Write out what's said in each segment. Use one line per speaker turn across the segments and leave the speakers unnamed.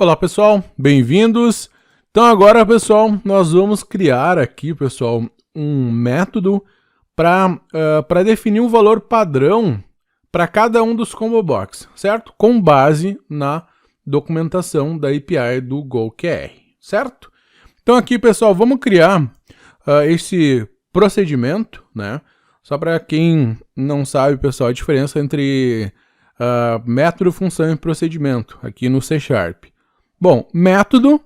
Olá pessoal, bem-vindos. Então agora pessoal, nós vamos criar aqui pessoal um método para definir um valor padrão para cada um dos combo box, certo? Com base na documentação da API do GoQR, certo? Então aqui pessoal, vamos criar esse procedimento, né? Só para quem não sabe pessoal, a diferença entre método, função e procedimento aqui no C#. Bom, método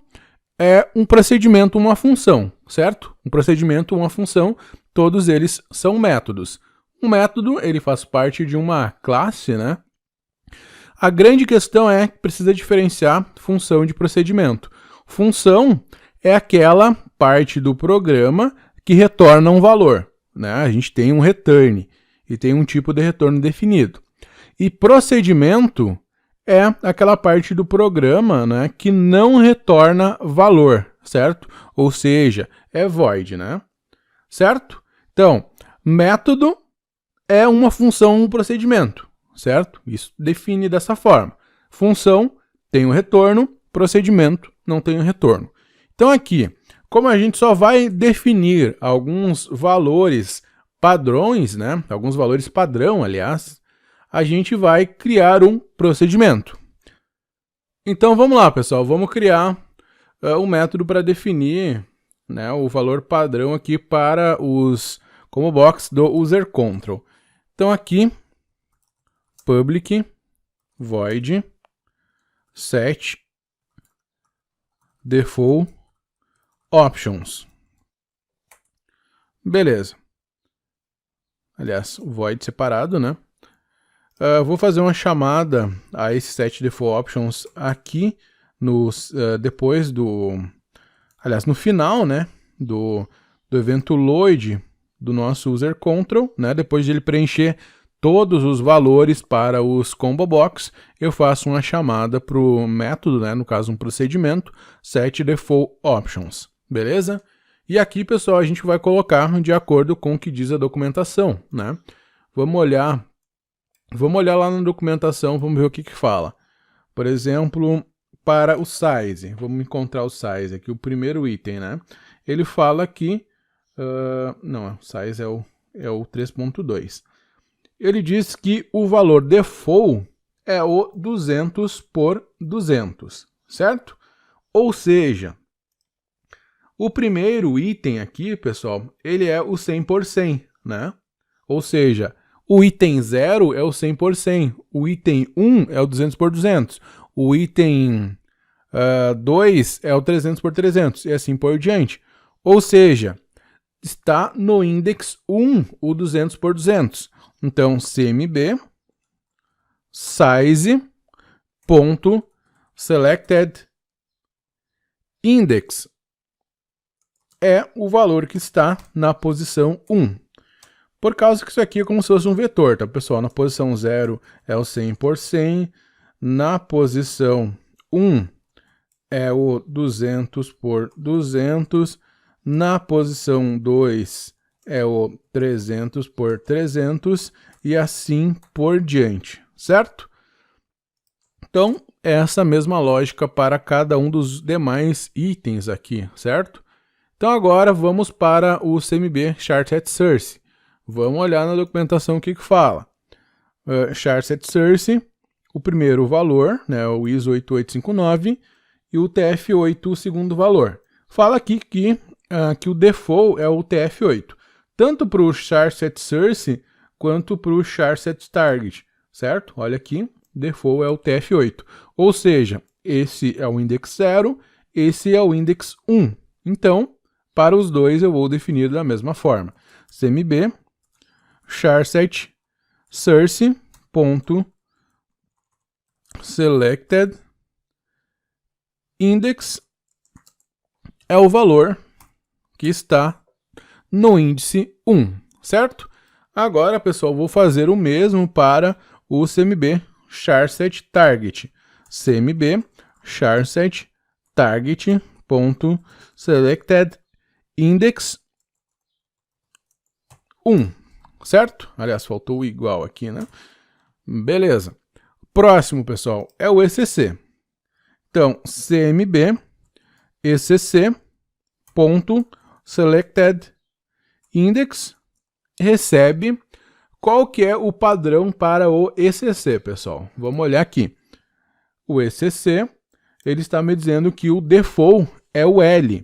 é um procedimento, uma função, certo? Um procedimento, uma função, todos eles são métodos. Um método, ele faz parte de uma classe, né? A grande questão é que precisa diferenciar função de procedimento. Função é aquela parte do programa que retorna um valor, né? A gente tem um return e tem um tipo de retorno definido. E procedimento é aquela parte do programa, né, que não retorna valor, certo? Ou seja, é void, né? Certo? Então, método é uma função, um procedimento, certo? Isso define dessa forma. Função tem um retorno, procedimento não tem um retorno. Então aqui, como a gente só vai definir alguns valores padrões, né? Alguns valores padrão, aliás, a gente vai criar um procedimento. Então vamos lá, pessoal, vamos criar um método para definir, né, o valor padrão aqui para os combo box do user control. Então aqui, public void set default options. Beleza. Aliás, o void separado, né? Vou fazer uma chamada a esse set default options aqui depois no final, né, do evento load do nosso user control, né, depois de ele preencher todos os valores para os combo box, eu faço uma chamada para o método, né, no caso um procedimento, set default options, beleza? E aqui, pessoal, a gente vai colocar de acordo com o que diz a documentação, né? Vamos olhar lá na documentação, vamos ver o que fala. Por exemplo, para o size, vamos encontrar o size aqui, o primeiro item, né? Ele fala que, não, o size é o 3.2. Ele diz que o valor default é o 200 por 200, certo? Ou seja, o primeiro item aqui, pessoal, ele é o 100 por 100, né? Ou seja, o item 0 é o 100 por 100, o item 1 é o 200 por 200, o item 2 é o 300 por 300 e assim por diante. Ou seja, está no index 1 o 200 por 200. Então, cmb size.selected index é o valor que está na posição 1. Por causa que isso aqui é como se fosse um vetor, tá, pessoal? Na posição 0 é o 100 por 100, na posição 1 é o 200 por 200, na posição 2 é o 300 por 300 e assim por diante, certo? Então, é essa mesma lógica para cada um dos demais itens aqui, certo? Então agora vamos para o cmb char.set_source. Vamos olhar na documentação o que fala. char.set_source, o primeiro valor, né, o ISO 8859, e o TF8, o segundo valor. Fala aqui que o default é o TF8, tanto para o char.set_source quanto para o char.set_target, certo? Olha aqui, default é o TF8. Ou seja, esse é o index 0, esse é o index 1. Então, para os dois eu vou definir da mesma forma. cmb char.set_source.selected index é o valor que está no índice 1, certo? Agora, pessoal, vou fazer o mesmo para o cmb char.set_target. cmb char.set_target.selected index 1. Certo? Aliás, faltou o igual aqui, né? Beleza. Próximo, pessoal, é o ECC. Então, cmb ecc.selectedIndex recebe qual que é o padrão para o ECC, pessoal. Vamos olhar aqui. O ECC, ele está me dizendo que o default é o L.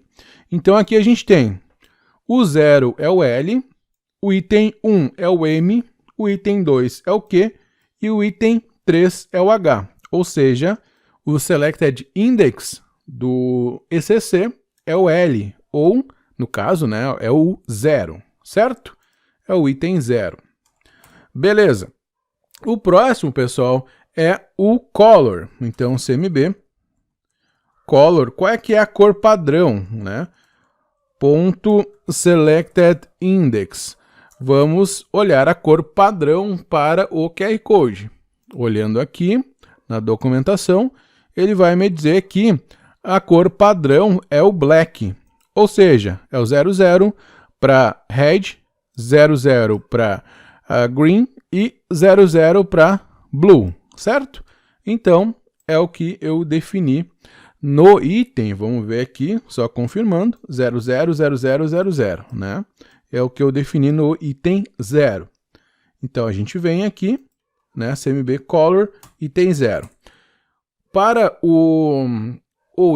Então, aqui a gente tem o 0 é o L, o item 1 é o M, o item 2 é o Q e o item 3 é o H. Ou seja, o selected index do ECC é o L, ou, no caso, né, é o 0, certo? É o item 0. Beleza. O próximo, pessoal, é o color. Então, cmb color, qual é que é a cor padrão, né? Ponto selected index. Vamos olhar a cor padrão para o QR Code. Olhando aqui na documentação, ele vai me dizer que a cor padrão é o black, ou seja, é o 00 para red, 00 para green e 00 para blue, certo? Então, é o que eu defini no item, vamos ver aqui, só confirmando, 000000, né? É o que eu defini no item 0. Então, a gente vem aqui, né? CMB color, item 0. Para o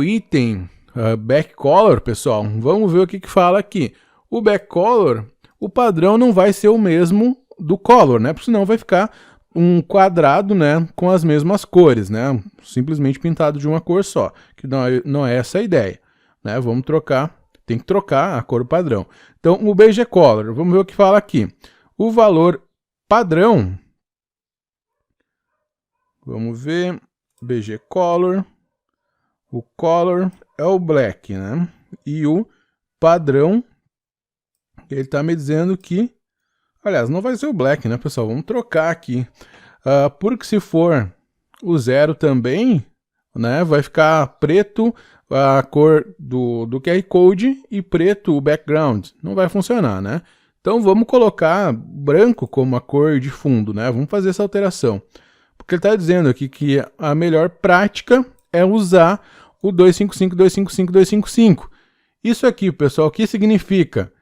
item back color, pessoal, vamos ver o que fala aqui. O back color, o padrão não vai ser o mesmo do color, né? Porque senão vai ficar um quadrado, né, com as mesmas cores, né? Simplesmente pintado de uma cor só, que não é essa a ideia, né? Vamos trocar, tem que trocar a cor padrão. Então, o BG Color, vamos ver o que fala aqui. O valor padrão, vamos ver, BG Color, o color é o black, né? E o padrão, ele está me dizendo que, aliás, não vai ser o black, né, pessoal? Vamos trocar aqui. Porque se for o 0 também, né, vai ficar preto a cor do QR Code e preto o background. Não vai funcionar, né? Então vamos colocar branco como a cor de fundo, né? Vamos fazer essa alteração. Porque ele está dizendo aqui que a melhor prática é usar o 255, 255, 255. Isso aqui, pessoal, o que significa?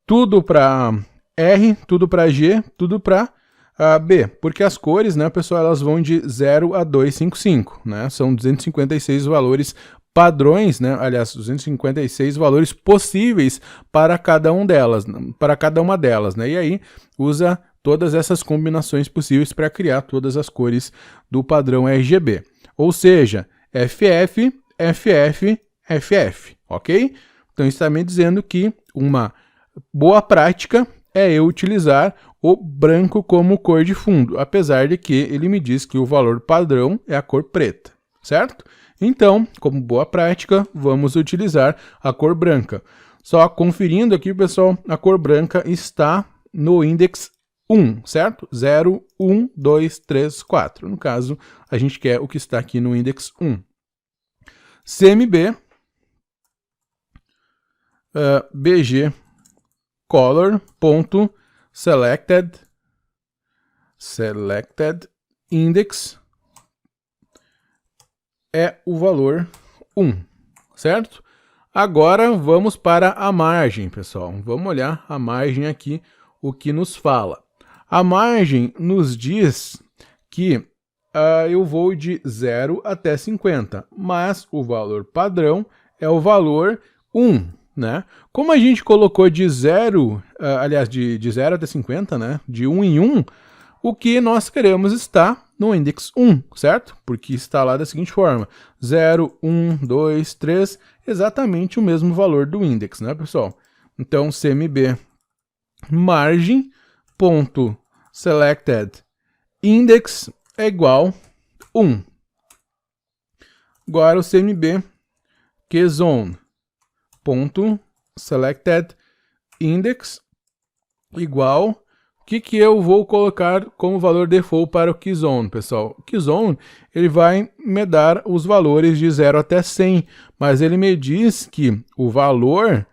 Tudo para R, tudo para G, tudo para B, porque as cores, né, pessoal, elas vão de 0 a 255, né? São 256 valores padrões, né? Aliás, 256 valores possíveis para cada uma delas, né? E aí usa todas essas combinações possíveis para criar todas as cores do padrão RGB. Ou seja, FF, FF, FF, ok? Então está me dizendo que uma boa prática é eu utilizar o branco como cor de fundo, apesar de que ele me diz que o valor padrão é a cor preta, certo? Então, como boa prática, vamos utilizar a cor branca. Só conferindo aqui, pessoal, a cor branca está no index 1, certo? 0, 1, 2, 3, 4. No caso, a gente quer o que está aqui no index 1. CMB, BG color.selected index é o valor 1, certo? Agora vamos para a margem, pessoal. Vamos olhar a margem aqui, o que nos fala. A margem nos diz que eu vou de 0 até 50, mas o valor padrão é o valor 1. Né? Como a gente colocou de 0, aliás, de 0 até 50, né? De 1 em 1, o que nós queremos está no index 1, certo? Porque está lá da seguinte forma, 0, 1, 2, 3, exatamente o mesmo valor do index, né, pessoal? Então, cmb margin.selectedIndex é igual 1. Agora o cmb keyzone.selectedIndex igual, o que eu vou colocar como valor default para o keyzone, pessoal? O keyzone, ele vai me dar os valores de 0 até 100, mas ele me diz que o valor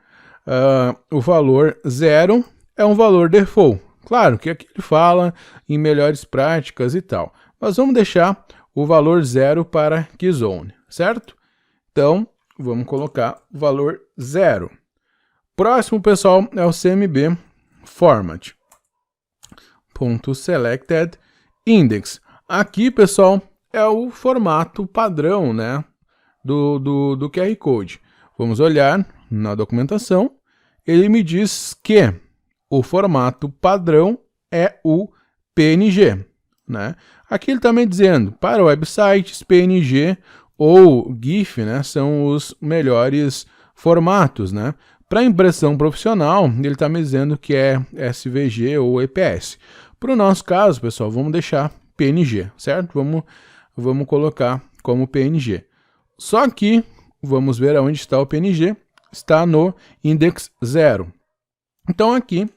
0 é um valor default. Claro que aqui ele fala em melhores práticas e tal, mas vamos deixar o valor 0 para keyzone, certo? Então, vamos colocar o valor 0. Próximo, pessoal, é o CMB format. .selected index. Aqui, pessoal, é o formato padrão, né, do QR Code. Vamos olhar na documentação. Ele me diz que o formato padrão é o PNG, né? Aqui ele está me dizendo, para websites, PNG ou GIF, né, são os melhores formatos, né? Para impressão profissional, ele está me dizendo que é SVG ou EPS. Para o nosso caso, pessoal, vamos deixar PNG, certo? Vamos colocar como PNG. Só que, vamos ver aonde está o PNG, está no index 0. Então aqui,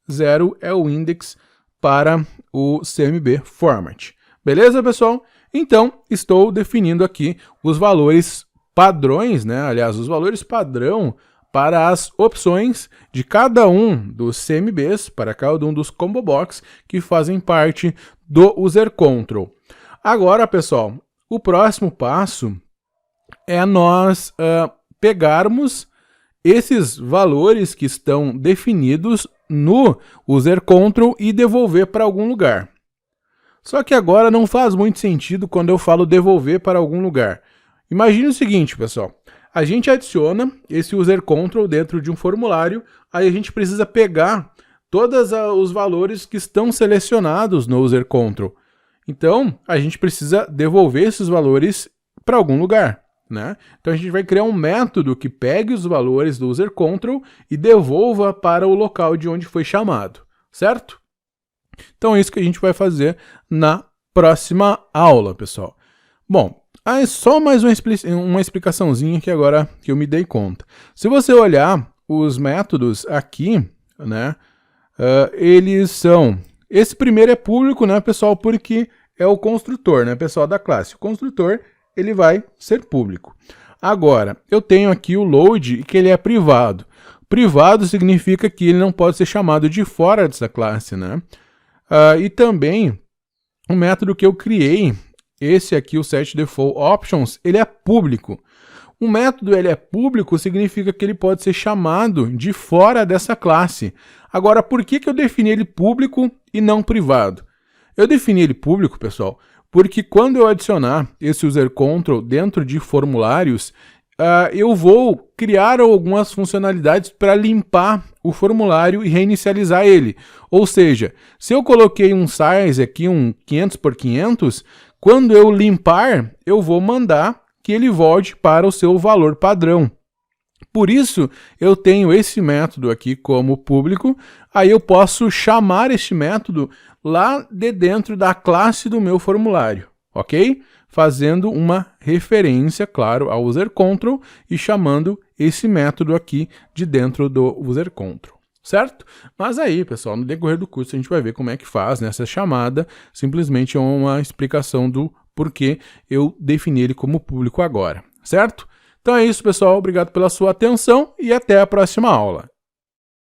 0 é o index para o CMB format. Beleza, pessoal? Então, estou definindo aqui os valores padrões, né? Aliás, os valores padrão para as opções de cada um dos CMBs, para cada um dos combo box que fazem parte do user control. Agora, pessoal, o próximo passo é nós pegarmos esses valores que estão definidos no user control e devolver para algum lugar. Só que agora não faz muito sentido quando eu falo devolver para algum lugar. Imagine o seguinte, pessoal. A gente adiciona esse user control dentro de um formulário, aí a gente precisa pegar todos os valores que estão selecionados no user control. Então, a gente precisa devolver esses valores para algum lugar, né? Então, a gente vai criar um método que pegue os valores do user control e devolva para o local de onde foi chamado, certo? Então, é isso que a gente vai fazer na próxima aula, pessoal. Bom, é só mais uma explicaçãozinha aqui agora que eu me dei conta. Se você olhar os métodos aqui, né, eles são... Esse primeiro é público, né, pessoal, porque é o construtor, né, pessoal da classe. O construtor, ele vai ser público. Agora, eu tenho aqui o load, que ele é privado. Privado significa que ele não pode ser chamado de fora dessa classe, né? E também, o método que eu criei, esse aqui, o setDefaultOptions, ele é público. O método ele é público significa que ele pode ser chamado de fora dessa classe. Agora, por que eu defini ele público e não privado? Eu defini ele público, pessoal, porque quando eu adicionar esse user control dentro de formulários, eu vou criar algumas funcionalidades para limpar o formulário e reinicializar ele. Ou seja, se eu coloquei um size aqui, um 500 por 500, quando eu limpar, eu vou mandar que ele volte para o seu valor padrão. Por isso, eu tenho esse método aqui como público, aí eu posso chamar este método lá de dentro da classe do meu formulário, ok? Fazendo uma referência, claro, ao user control e chamando esse método aqui de dentro do user control. Certo? Mas aí, pessoal, no decorrer do curso a gente vai ver como é que faz nessa chamada. Simplesmente é uma explicação do porquê eu defini ele como público agora. Certo? Então é isso, pessoal. Obrigado pela sua atenção e até a próxima aula.